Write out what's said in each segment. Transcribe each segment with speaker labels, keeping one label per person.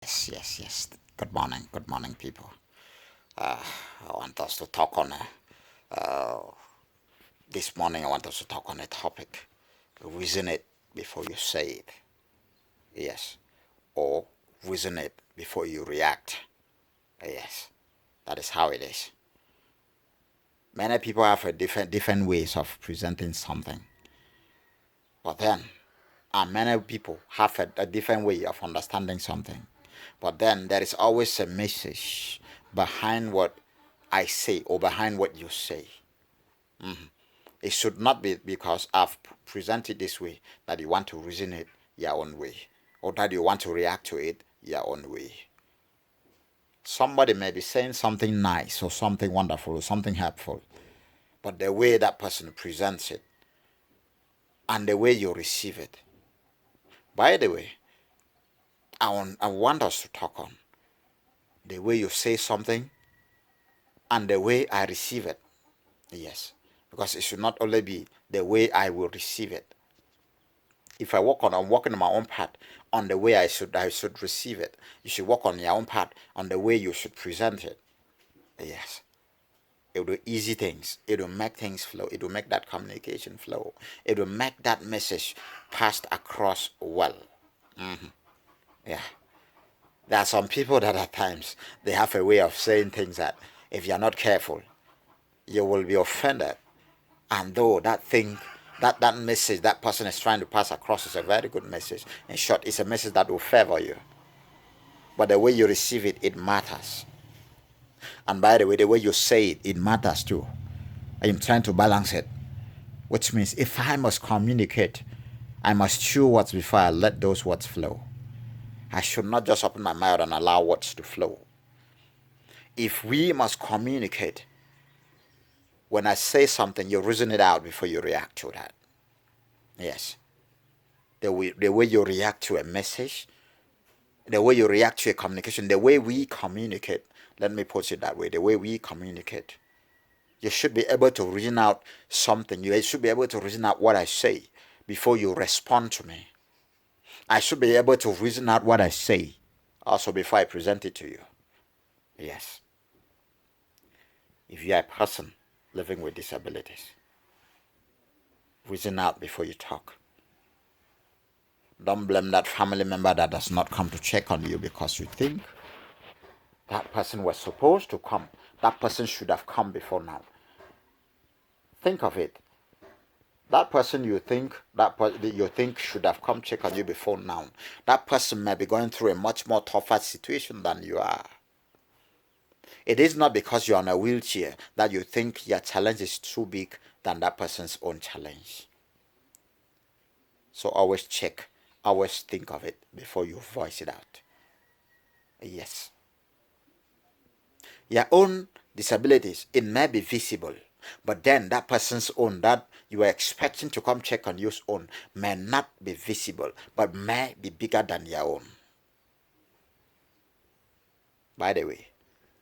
Speaker 1: Yes. Good morning, people. Uh, I want us to talk on uh, this morning. I want us to talk on a topic: reason it before you say it. Yes, or reason it before you react. Yes, that is how it is. Many people have a different ways of presenting something, but then, and many people have a different way of understanding something. But then there is always a message behind what I say or behind what you say. It should not be because I've presented this way that you want to reason it your own way or that you want to react to it your own way. Somebody may be saying something nice or something wonderful or something helpful, but the way that person presents it and the way you receive it. By the way, I want us to talk on the way you say something and the way I receive it. Yes, because it should not only be the way I will receive it. If I'm working on my own part on the way I should receive it. You should work on your own part on the way you should present it. Yes, it will do easy things. It will make things flow. It will make that communication flow. It will make that message passed across well. Yeah, there are some people that at times they have a way of saying things that if you're not careful, you will be offended. And though that thing, that message that person is trying to pass across is a very good message. In short, it's a message that will favor you. But the way you receive it, it matters. And by the way, the way you say it, it matters too. I am trying to balance it. Which means if I must communicate, I must chew words before I let those words flow. I should not just open my mouth and allow words to flow. If we must communicate, when I say something, you reason it out before you react to that. Yes. The way you react to a message, the way you react to a communication, the way we communicate, let me put it that way, the way we communicate. You should be able to reason out something. You should be able to reason out what I say before you respond to me. I should be able to reason out what I say also before I present it to you. Yes. If you are a person living with disabilities, reason out before you talk. Don't blame that family member that does not come to check on you because you think that person was supposed to come. That person should have come before now. Think of it. That person you think should have come check on you before now. That person may be going through a much more tougher situation than you are. It is not because you're on a wheelchair that you think your challenge is too big than that person's own challenge. So always check, always think of it before you voice it out. Yes. Your own disabilities, it may be visible, but then that person's own that you are expecting to come check on you's own may not be visible, but may be bigger than your own. By the way,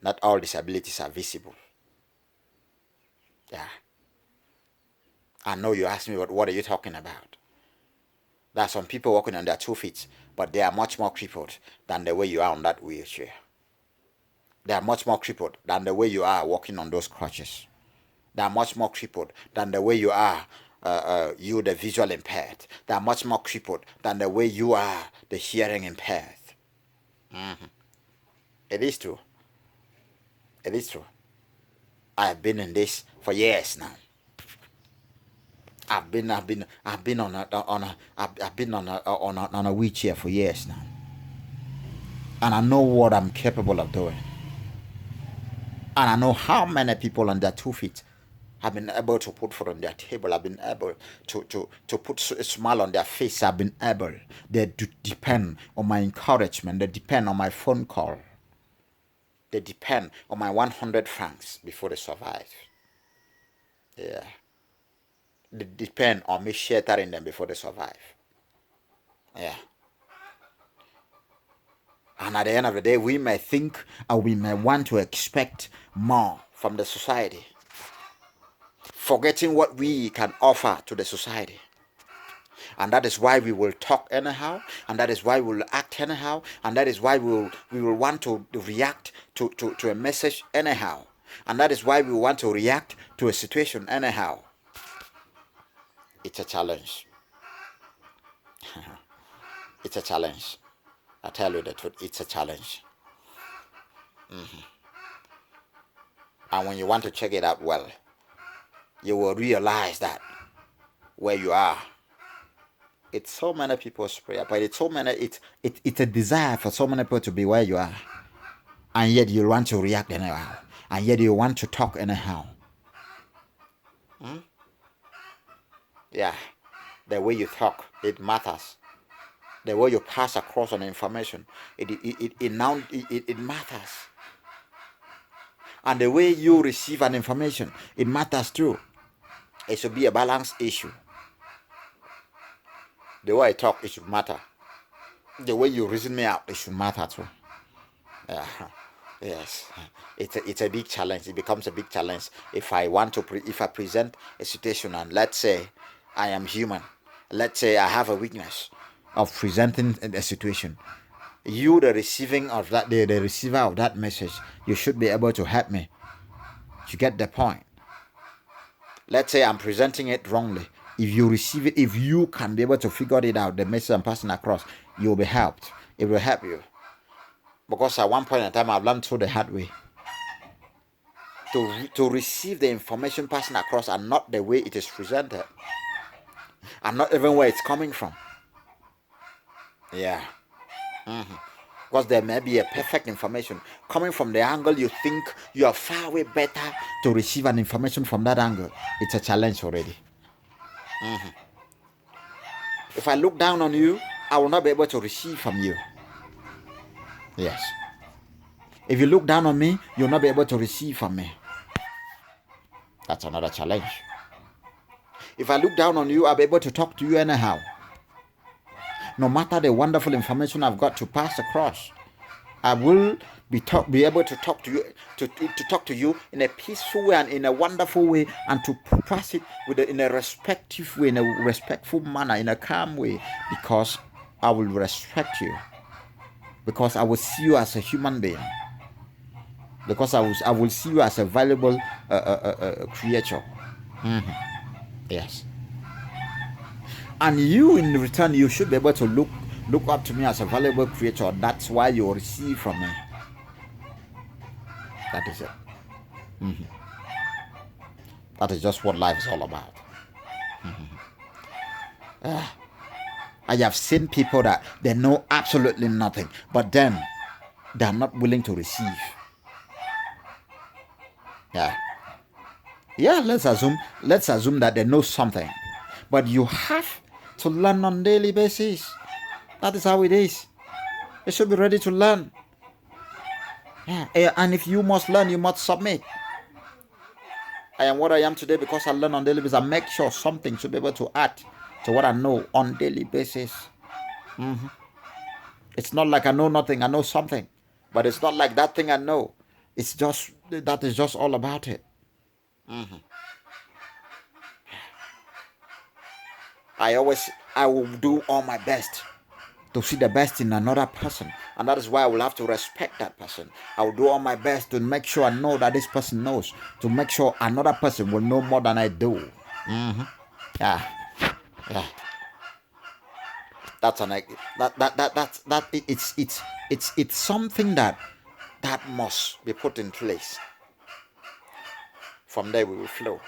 Speaker 1: not all disabilities are visible. Yeah. I know you asked me what are you talking about? There are some people walking on their 2 feet, but they are much more crippled than the way you are on that wheelchair. They are much more crippled than the way you are walking on those crutches. They are much more crippled than the way you are, you the visual impaired. They are much more crippled than the way you are the hearing impaired. It is true. It is true. I have been in this for years now. I've been on a wheelchair for years now, and I know what I'm capable of doing, and I know how many people on their 2 feet have been able to put food on their table. I've been able to put a smile on their face. I've been able. They depend on my encouragement. They depend on my phone call. They depend on my 100 francs before they survive. Yeah. They depend on me sheltering them before they survive. Yeah. And at the end of the day, we may think and we may want to expect more from the society, forgetting what we can offer to the society. And that is why we will talk anyhow, and that is why we will act anyhow, and that is why we will want to react to a message anyhow, and that is why we want to react to a situation anyhow. It's a challenge. It's a challenge. I tell you the truth, it's a challenge. And when you want to check it out well, you will realize that where you are, it's so many people's prayer, but it's so many, it's a desire for so many people to be where you are, and yet you want to react anyhow, and yet you want to talk anyhow. Yeah, the way you talk, it matters. The way you pass across on information, it matters. And the way you receive an information, it matters too. It should be a balanced issue. The way I talk, it should matter. The way you reason me out, it should matter too. Yeah. Yes, it's a big challenge. It becomes a big challenge if I want to if I present a situation, and let's say I am human. Let's say I have a weakness of presenting a situation. You, the receiving of that, the receiver of that message, you should be able to help me. You get the point. Let's say I'm presenting it wrongly. If you receive it, if you can be able to figure it out, the message I'm passing across, you'll be helped. It will help you. Because at one point in time, I've learned through the hard way to receive the information passing across, and not the way it is presented, and not even where it's coming from. Yeah. Because there may be a perfect information coming from the angle you think you are far way better to receive an information from that angle. It's a challenge already. If I look down on you, I will not be able to receive from you. Yes. If you look down on me, you'll not be able to receive from me. That's another challenge. If I look down on you, I'll be able to talk to you anyhow. No matter the wonderful information I've got to pass across, I will be able to talk to you, to talk to you in a peaceful way and in a wonderful way, and to pass it in a respectful way, in a respectful manner, in a calm way, because I will respect you, because I will see you as a human being, because I will see you as a valuable creature. Yes. And you, in return, you should be able to look up to me as a valuable creature. That's why you receive from me. That is it. That is just what life is all about. I have seen people that they know absolutely nothing, but then they are not willing to receive. Yeah, let's assume that they know something, but you have to learn on a daily basis. That is how it is. You should be ready to learn. Yeah, and if you must learn, you must submit. I am what I am today because I learn on daily basis. I make sure something should be able to add to what I know on daily basis. It's not like I know nothing, I know something. But it's not like that thing I know. It's just, that is just all about it. I will do all my best to see the best in another person, and that is why I will have to respect that person. I will do all my best to make sure I know that this person knows, to make sure another person will know more than I do. Yeah. That's it's something that must be put in place. From there we will flow.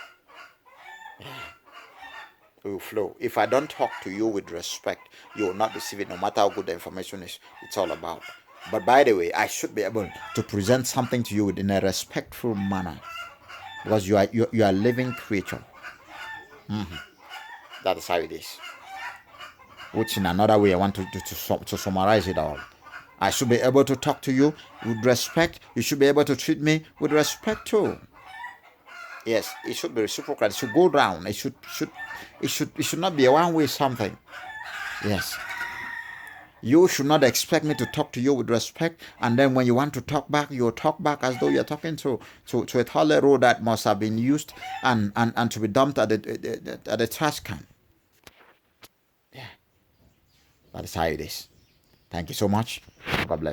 Speaker 1: We will flow. If I don't talk to you with respect, you will not receive it, no matter how good the information is. It's all about. But by the way, I should be able to present something to you in a respectful manner, because you are a living creature. That is how it is. Which, in another way, I want to summarize it all. I should be able to talk to you with respect. You should be able to treat me with respect too. Yes, it should be reciprocal. It should go round. It should not be a one-way something. Yes. You should not expect me to talk to you with respect, and then when you want to talk back, you'll talk back as though you're talking to a toilet roll that must have been used and to be dumped at the trash can. Yeah. That is how it is. Thank you so much. God bless.